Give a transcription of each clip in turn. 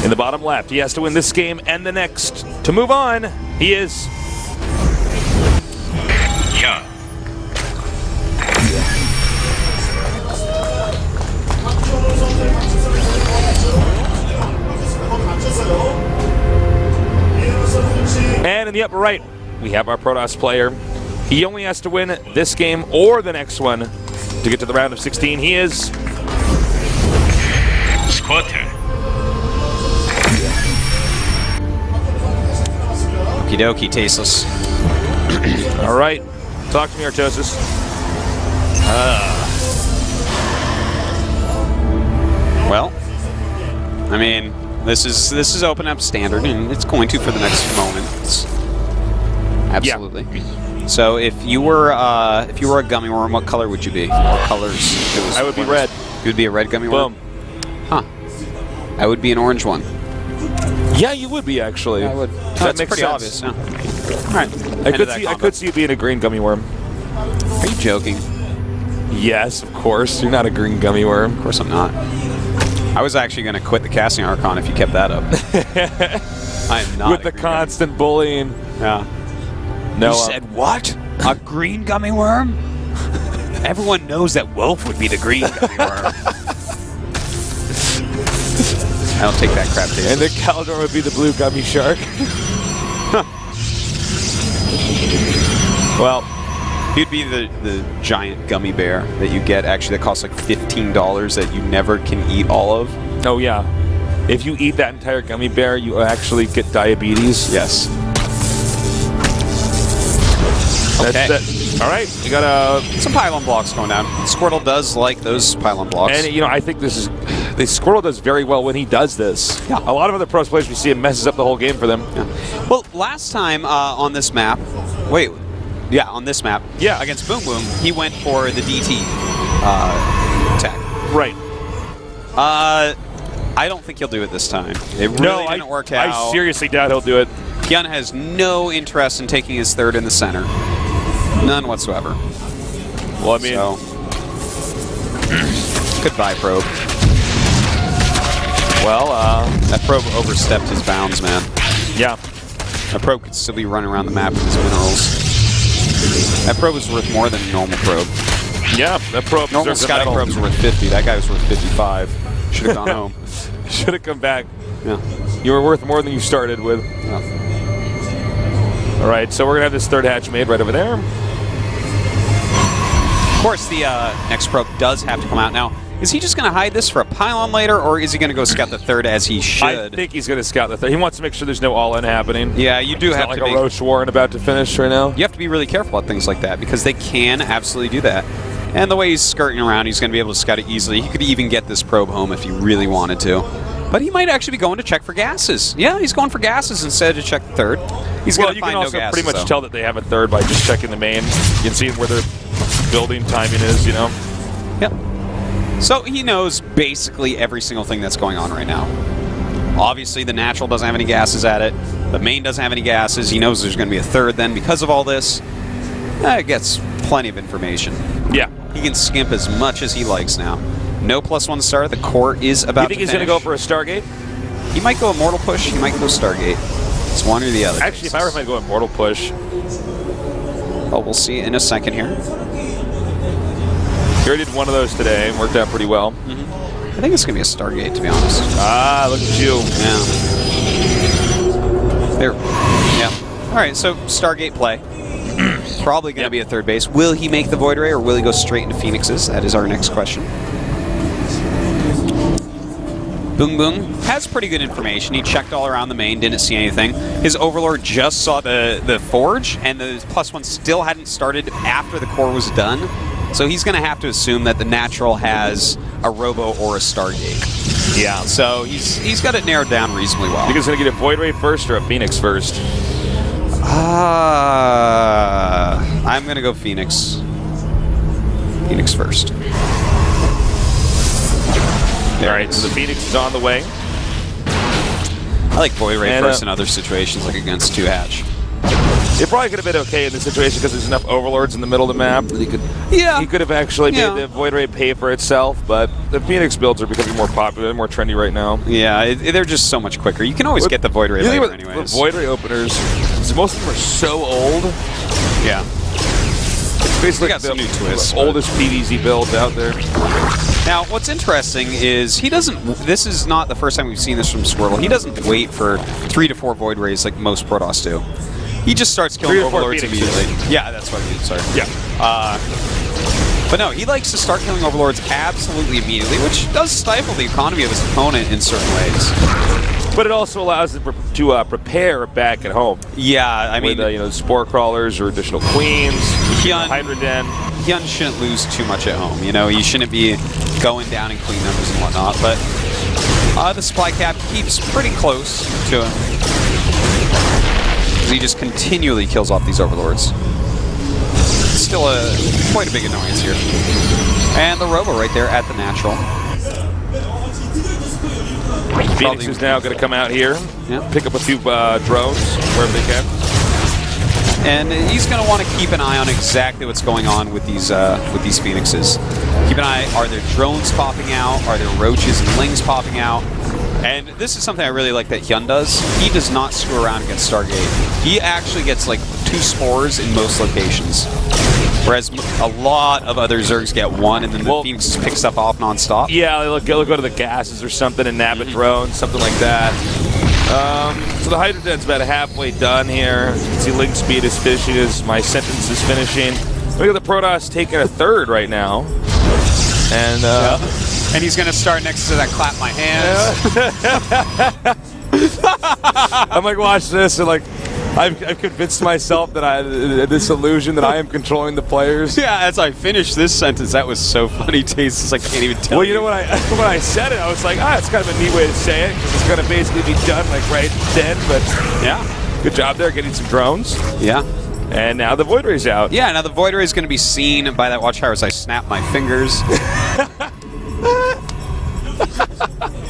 In the bottom left, he has to win this game and the next. To move on, he is HyuN. And in the upper right, we have our Protoss player. He only has to win this game or the next one to get to the round of 16. He is Squirtle. Okie dokie, tasteless. all right. Talk to me, Artosis. Well, I mean, this is open up standard, and it's going to for the next few moments. Absolutely. Yeah. So if you were a gummy worm, what color would you be? What colors? If it was I would be red. You would be a red gummy worm. Boom. Huh. I would be an orange one. Yeah, you would be actually. Yeah, I would. That makes pretty sense. obvious. Yeah. All right. I could see you being a green gummy worm. Are you joking? Yes, of course. You're not a green gummy worm. Of course I'm not. I was actually going to quit the casting Archon if you kept that up. I am not. With the constant bullying. Yeah. No. You said what? A green gummy worm? Everyone knows that Wolf would be the green gummy worm. I don't take that crap, Dave. And the Caldor would be the blue gummy shark. Well, he'd be the giant gummy bear that you get, actually, that costs like $15 that you never can eat all of. Oh, yeah. If you eat that entire gummy bear, you actually get diabetes. Yes. Okay. All right, we got some pylon blocks going down. Squirtle does like those pylon blocks. And, you know, I think this Squirtle does very well when he does this. Yeah. A lot of other pro players we see, it messes up the whole game for them. Yeah. Well, last time on this map, on this map, against Boom Boom, he went for the DT tech. Right. I don't think he'll do it this time. It really didn't work out. I seriously doubt he'll do it. HyuN has no interest in taking his third in the center. None whatsoever. Well, I mean... So. Goodbye, probe. Well, that probe overstepped his bounds, man. Yeah. That probe could still be running around the map with his minerals. That probe is worth more than a normal probe. Yeah, that probe. Normal scouting probes are worth 50. That guy was worth 55. Should have gone home. Should have come back. Yeah. You were worth more than you started with. Yeah. All right, so we're going to have this third hatch made right over there. Of course, the next probe does have to come out now. Is he just going to hide this for a pylon later, or is he going to go scout the third as he should? I think he's going to scout the third. He wants to make sure there's no all-in happening. Yeah, you do have to be like a Roche Warren about to finish right now. You have to be really careful about things like that, because they can absolutely do that. And the way he's skirting around, he's going to be able to scout it easily. He could even get this probe home if he really wanted to. But he might actually be going to check for gases. Yeah, he's going for gases instead of to check the third. He's going to find no gases. You can also pretty much tell that they have a third by just checking the main. You can see where their building timing is, you know? Yep. So he knows basically every single thing that's going on right now. Obviously, the natural doesn't have any gases at it. The main doesn't have any gases. He knows there's going to be a third then because of all this. It gets plenty of information. Yeah. He can skimp as much as he likes now. No +1 star. The core is about to You think he's going to go for a Stargate? He might go Immortal Push. He might go Stargate. It's one or the other. Actually, if I were him, I'd go Immortal Push. Well, we'll see in a second here. He already did one of those today and worked out pretty well. I think it's going to be a Stargate, to be honest. Ah, look at you. Yeah. There. Yeah. All right, so Stargate play. Probably going to be a third base. Will he make the Void Ray, or will he go straight into Phoenixes? That is our next question. Boom Boom has pretty good information. He checked all around the main, didn't see anything. His Overlord just saw the Forge, and the +1 still hadn't started after the core was done. So he's going to have to assume that the natural has a Robo or a Stargate. Yeah. So he's got it narrowed down reasonably well. You think he's going to get a Void Ray first or a Phoenix first? I'm going to go Phoenix. Phoenix first. All right, so the Phoenix is on the way. I like Void Ray first in other situations, like against 2 hatch. It probably could have been okay in this situation because there's enough overlords in the middle of the map that he could have actually made the Void Ray pay for itself, but the Phoenix builds are becoming more popular and more trendy right now. Yeah, they're just so much quicker. You can always get the Void Ray later anyways. With Void Ray openers, most of them are so old. Yeah. It's basically got some new twists, the oldest PvZ builds out there. Now, what's interesting is he doesn't. This is not the first time we've seen this from Squirtle. He doesn't wait for 3 to 4 Void Rays like most Protoss do. He just starts killing Overlords immediately. Yeah, that's what I mean. Sorry. Yeah. But no, he likes to start killing Overlords absolutely immediately, which does stifle the economy of his opponent in certain ways. But it also allows him to prepare back at home. Yeah, I mean, with, Spore Crawlers or additional Queens, Hydra Den. HyuN shouldn't lose too much at home. You shouldn't be going down in Queen numbers and whatnot. But the supply cap keeps pretty close to him. He just continually kills off these Overlords. Still quite a big annoyance here. And the Robo right there at the natural. Phoenix is now going to come out here, pick up a few drones wherever they can. And he's going to want to keep an eye on exactly what's going on with these Phoenixes. Keep an eye, are there drones popping out? Are there roaches and lings popping out? And this is something I really like that HyuN does. He does not screw around against Stargate. He actually gets like 2 spores in most locations. Whereas a lot of other Zergs get 1, and then the Phoenixes pick stuff off non-stop. Yeah, they'll go to the gases or something and nab a drone, something like that. So the Hydra Den's about halfway done here. You can see link speed is finishing as my sentence is finishing. Look at the Protoss taking a 3rd right now. And and he's going to start next to that clap my hands. I'm like, watch this, and like, I've convinced myself that this illusion that I am controlling the players. Yeah, as I finished this sentence, that was so funny, Taste. It's like, I can't even tell you. Well, when I said it, I was like, it's kind of a neat way to say it, because it's going to basically be done like right then, but yeah. Good job there, getting some drones. Yeah. And now the Void Ray's out. Yeah, now the Void Ray is going to be seen by that watchtower as I snap my fingers.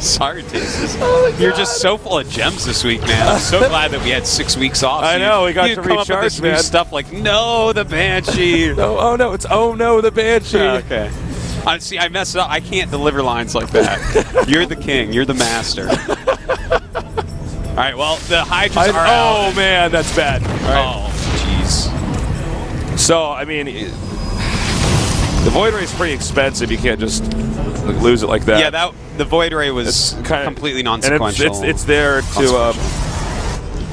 Sorry, Taste. You're just so full of gems this week, man. I'm so glad that we had 6 weeks off. I know, we got to recharge, man. New stuff like, no, the Banshee. Oh no, it's oh no, the Banshee. Okay. See, I messed up. I can't deliver lines like that. You're the king. You're the master. All right, well, the Hydras are out. Oh, man, that's bad. Right. Oh, jeez. So, I mean, the Void Ray is pretty expensive. You can't just lose it like that. Yeah, the Void Ray was completely non-sequential. And it's there to...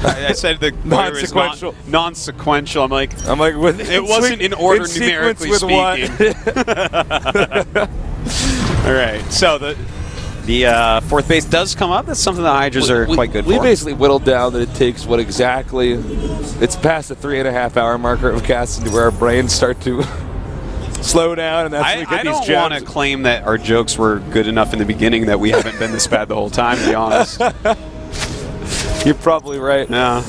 I said the non-sequential. Non-sequential. I'm like, it wasn't in order numerically speaking. All right, so the 4th base does come up. That's something the Hydras are quite good for. We basically whittled down that it takes what exactly... It's past the 3.5-hour marker of casting to where our brains start to slow down, and that's when we get these gems. I don't want to claim that our jokes were good enough in the beginning that we haven't been this bad the whole time, to be honest. You're probably right. Yeah, I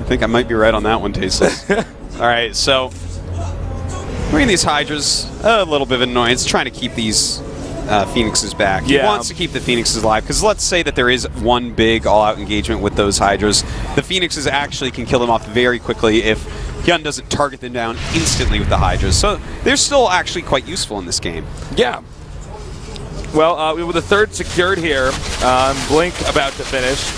think I might be right on that one, Tasteless. All right, so we're in these Hydras, a little bit of annoyance, trying to keep these Phoenixes back. He wants to keep the Phoenixes alive, because let's say that there is one big all-out engagement with those Hydras. The Phoenixes actually can kill them off very quickly if HyuN doesn't target them down instantly with the Hydras. So they're still actually quite useful in this game. Yeah. Well, we were the 3rd secured here. Blink about to finish.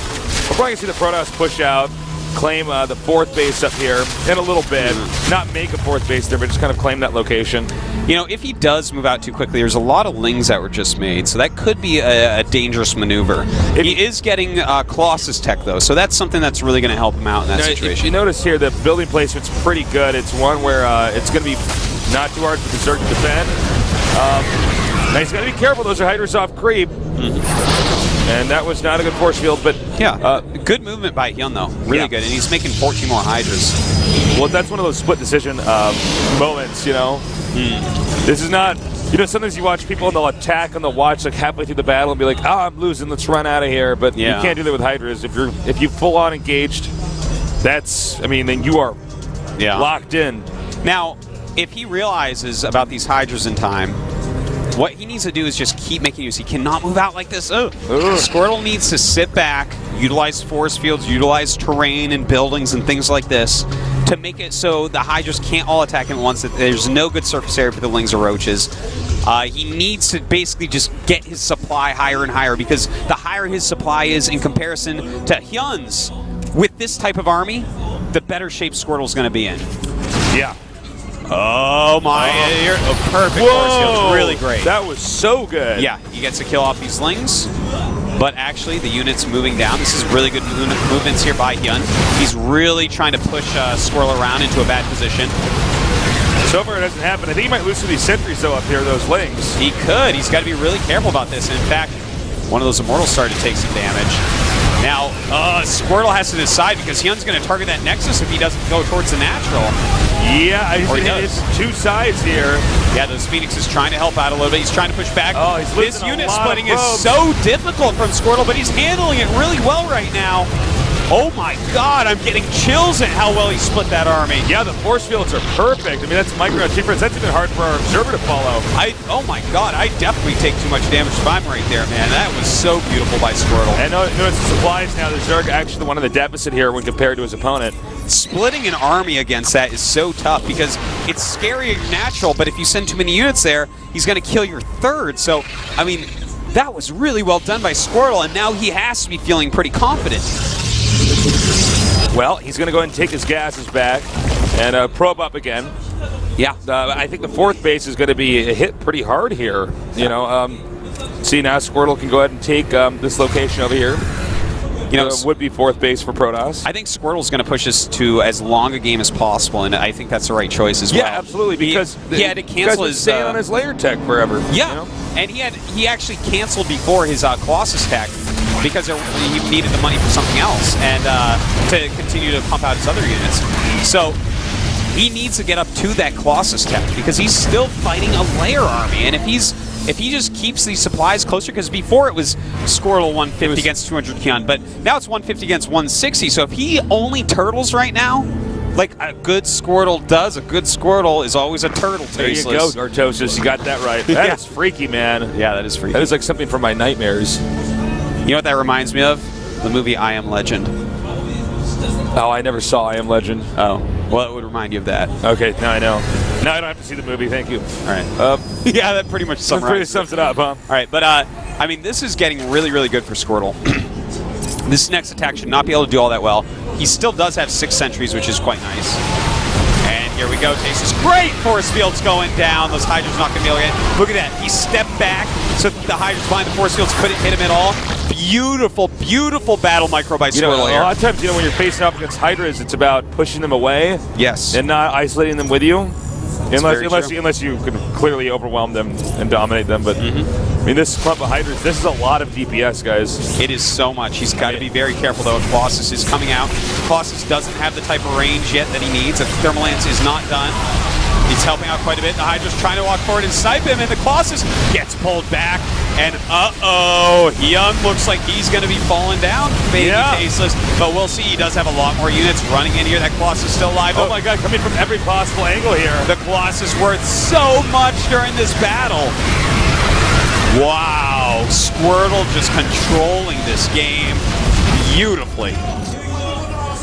We're probably going to see the Protoss push out, claim the 4th base up here in a little bit. Not make a 4th base there, but just kind of claim that location. If he does move out too quickly, there's a lot of lings that were just made, so that could be a dangerous maneuver. He is getting Colossus tech, though, so that's something that's really going to help him out in that situation. If you notice here, the building placement's pretty good. It's one where it's going to be not too hard for the Zerg to defend. Now he's got to be careful. Those are Hydras off creep. And that was not a good force field, but... Yeah, good movement by HyuN, though. Really good. And he's making 14 more Hydras. Well, that's one of those split decision moments, This is not... sometimes you watch people and they'll attack and they'll watch like halfway through the battle and be like, I'm losing, let's run out of here. But you can't do that with Hydras. If you full-on engaged, then you are locked in. Now, if he realizes about these Hydras in time, what he needs to do is just keep making use. He cannot move out like this. Squirtle needs to sit back, utilize force fields, utilize terrain and buildings and things like this to make it so the Hydras can't all attack him at once, that there's no good surface area for the Lings or Roaches. He needs to basically just get his supply higher and higher, because the higher his supply is in comparison to HyuN's, with this type of army, the better shape Squirtle's going to be in. Yeah. Oh my, perfect force field, really great. That was so good. Yeah, he gets a kill off these Lings, but actually the unit's moving down. This is really good movements here by HyuN. He's really trying to push Squirtle around into a bad position. So far it hasn't happened. I think he might lose to these sentries though up here, those Lings. He could. He's got to be really careful about this. And in fact, one of those Immortals started to take some damage. Now, Squirtle has to decide, because HyuN's going to target that Nexus if he doesn't go towards the natural. Yeah, it's two sides here. Yeah, those Phoenixes trying to help out a little bit. He's trying to push back. Oh, he's His unit splitting is so difficult from Squirtle, but he's handling it really well right now. Oh my god, I'm getting chills at how well he split that army. Yeah, the force fields are perfect. I mean, that's micro difference. That's even hard for our observer to follow. Oh my god, I definitely take too much damage if I'm right there, man. That was so beautiful by Squirtle. And notice the supplies now. The Zerg actually the one in the deficit here when compared to his opponent. Splitting an army against that is so tough, because it's scary and natural, but if you send too many units there, he's going to kill your third. So, I mean, that was really well done by Squirtle, and now he has to be feeling pretty confident. Well, he's going to go ahead and take his gases back and probe up again. Yeah, I think the fourth base is going to be hit pretty hard here. You know, see now Squirtle can go ahead and take this location over here. You know, would be fourth base for Protoss. I think Squirtle's going to push us to as long a game as possible, and I think that's the right choice as well. Yeah, absolutely, because he had to cancel his staying on his layer tech forever. Yeah, you know? And he actually canceled before his Colossus tech, because he needed the money for something else and to continue to pump out his other units. So he needs to get up to that Colossus tech, because he's still fighting a layer army, and if he just keeps these supplies closer, because before it was Squirtle 150 against 200 HyuN, but now it's 150 against 160. So if he only turtles right now, like a good Squirtle does, a good Squirtle is always a turtle. There you go, Artosis. You got that right. That is freaky, man. Yeah, that is freaky. That is like something from my nightmares. You know what that reminds me of? The movie I Am Legend. Oh, I never saw I Am Legend. Oh, well, it would remind you of that. Okay, now I know. Now I don't have to see the movie. Thank you. All right. Yeah, that pretty much sums it up, huh? All right, but I mean, this is getting really, really good for Squirtle. This next attack should not be able to do all that well. He still does have 6 sentries, which is quite nice. And here we go. Tastes great. Force field's going down. Those Hydras not going to be able to get. Look at that. He stepped back so the Hydras behind the force fields couldn't hit him at all. Beautiful, beautiful battle micro by Squirtle here. A lot of times, when you're facing off against Hydras, it's about pushing them away. Yes. And not isolating them with you. Unless you can clearly overwhelm them and dominate them. But I mean, this clump of Hydras, this is a lot of DPS, guys. It is so much. He's got to be very careful, though. Colossus is coming out. Colossus doesn't have the type of range yet that he needs. The Thermal Lance is not done. He's helping out quite a bit. The Hydra's trying to walk forward and snipe him, and the Colossus gets pulled back. And HyuN looks like he's going to be falling down. Maybe tasteless, but we'll see. He does have a lot more units running in here. That Colossus still alive. Oh my god, coming from every possible angle here. The Colossus worth so much during this battle. Wow, Squirtle just controlling this game beautifully.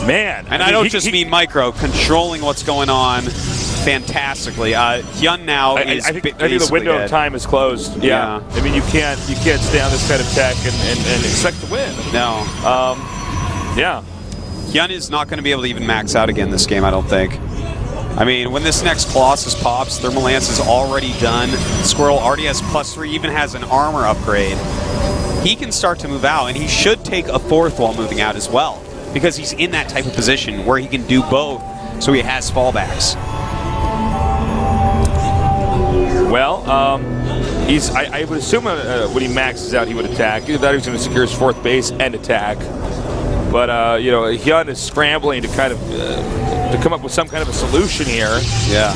Man. And I don't just mean micro, controlling what's going on fantastically. HyuN now is I think the window of time is closed. Yeah. I mean, you can't stay on this kind of tech and expect to win. No. Yeah. HyuN is not going to be able to even max out again this game, I don't think. I mean, when this next Colossus pops, Thermal Lance is already done. Squirtle already has +3, even has an armor upgrade. He can start to move out, and he should take a 4th while moving out as well, because he's in that type of position where he can do both, so he has fallbacks. Well, I would assume when he maxes out, he would attack. Either that or he's going to secure his 4th base and attack. But, HyuN is scrambling to kind of to come up with some kind of a solution here. Yeah.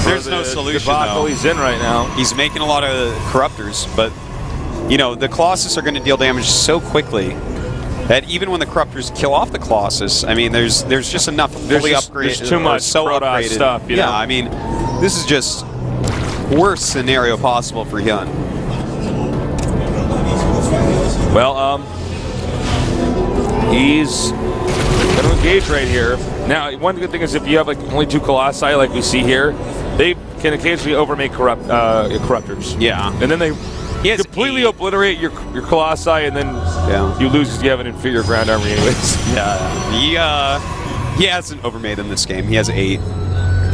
There's no solution, though. He's in right now. He's making a lot of Corruptors, but, the Colossus are going to deal damage so quickly that even when the Corruptors kill off the Colossus, I mean, there's just enough fully upgraded. There's too much Protoss stuff, Yeah, I mean, this is just worst scenario possible for HyuN. Well, He's going to engage right here. Now, one good thing is if you have like only 2 Colossi like we see here, they can occasionally overmake Corruptors. Yeah. And then they completely obliterate your Colossi, and then you lose because you have an inferior ground army anyways. Yeah. He hasn't overmade in this game. He has 8.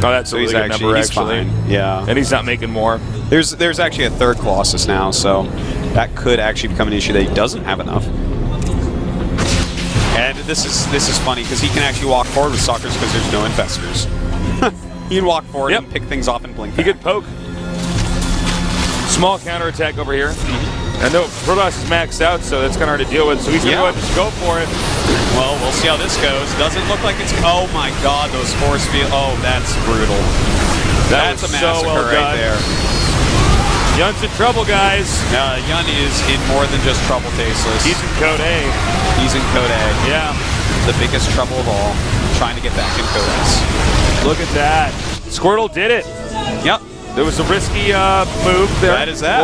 Oh, that's a really good number, actually. Fine. Yeah. And he's not making more. There's actually a 3rd Colossus now, so that could actually become an issue that he doesn't have enough. And this is funny because he can actually walk forward with Stalkers because there's no infestors. He can walk forward and pick things off and blink. He could poke. Small counterattack over here. I know Protoss is maxed out, so that's kind of hard to deal with. So he's going to go ahead and just go for it. Well, we'll see how this goes. Doesn't look like it's... Oh, my God, those force field... Oh, that's brutal. That's a massacre right there. HyuN's in trouble, guys. HyuN is in more than just trouble, Tasteless. He's in Code A. He's in Code A. Yeah. The biggest trouble of all, trying to get back in Code S. Look at that. Squirtle did it. Yep. There was a risky move there. That is that.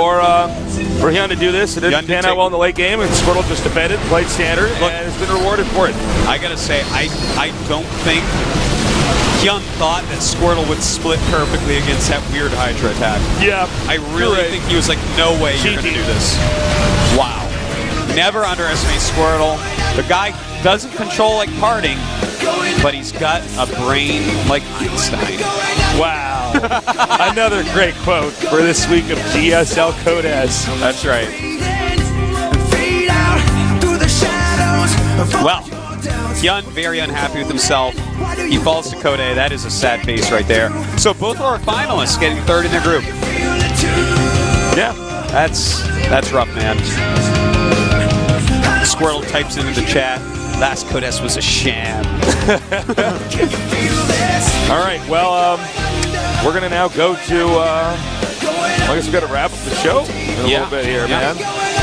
For HyuN to do this. It didn't pan out well in the late game, and Squirtle just defended, played standard, and has been rewarded for it. I gotta say, I don't think HyuN thought that Squirtle would split perfectly against that weird Hydra attack. Yeah. I really think he was like, no way you're gonna do this. Wow. Never underestimate Squirtle. The guy doesn't control like parting, but he's got a brain like Einstein. Wow. Another great quote for this week of GSL Code S. That's right. Well, HyuN very unhappy with himself. He falls to Code A. That is a sad face right there. So both of our finalists getting 3rd in their group. Yeah. That's rough, man. Squirtle types into the chat. Last Code S was a sham. All right, well, we're going to now go to, I guess we've got to wrap up the show in a little bit here, man.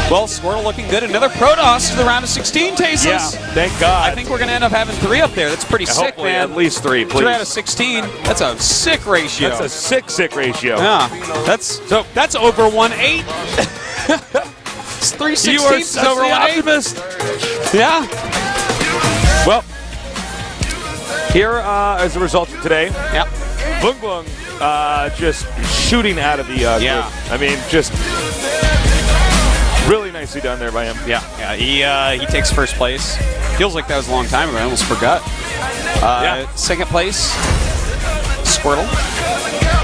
Well, Squirtle looking good. Another Protoss to the round of 16, Tasteless. Yeah, thank God. I think we're going to end up having 3 up there. That's pretty sick, man. At least 3, please. 3 out of 16. That's a sick ratio. That's a sick ratio. Yeah, that's over 1/8. It's 3/16. You are such over an optimist. Yeah. Well, here as a result of today, Boong Boong just shooting out of the group. I mean, just really nicely done there by him. Yeah. He takes 1st place. Feels like that was a long time ago. I almost forgot. 2nd place, Squirtle.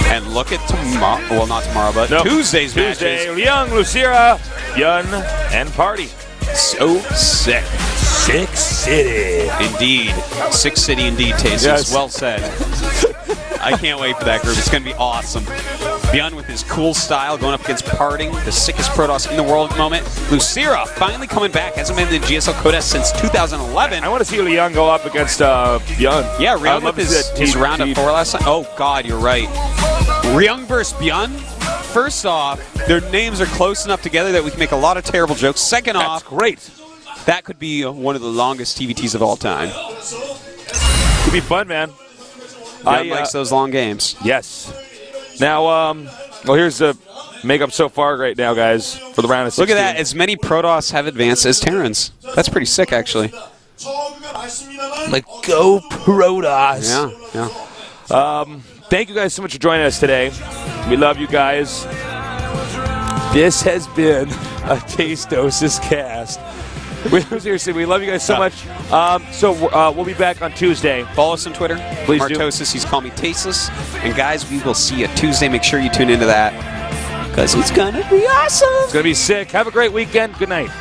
And look at tomorrow. Well, not tomorrow, but Tuesday's matches. Liang, Lucira, HyuN, and Party. So sick. Sick City. Indeed. Sick City indeed, Tasteless. Yes. Well said. I can't wait for that group. It's going to be awesome. HyuN with his cool style going up against Parting, the sickest Protoss in the world at the moment. Lucira finally coming back. Hasn't been in the GSL Code S since 2011. I want to see Liang go up against HyuN. Yeah, Ryung with his round of 4 last time. Oh, God, you're right. Ryung versus HyuN. First off, their names are close enough together that we can make a lot of terrible jokes. Second off, great. That could be one of the longest TVTs of all time. Could be fun, man. HyuN likes those long games. Yes. Now, well, here's the makeup so far right now, guys, for the round of 16. Look at that. As many Protoss have advanced as Terrans. That's pretty sick, actually. Like, go Protoss. Yeah. Thank you guys so much for joining us today. We love you guys. This has been a Tastosis cast. Seriously, we love you guys so much. So we'll be back on Tuesday. Follow us on Twitter. Please Martosis, he's called me Tasteless. And guys, we will see you Tuesday. Make sure you tune into that because it's going to be awesome. It's going to be sick. Have a great weekend. Good night.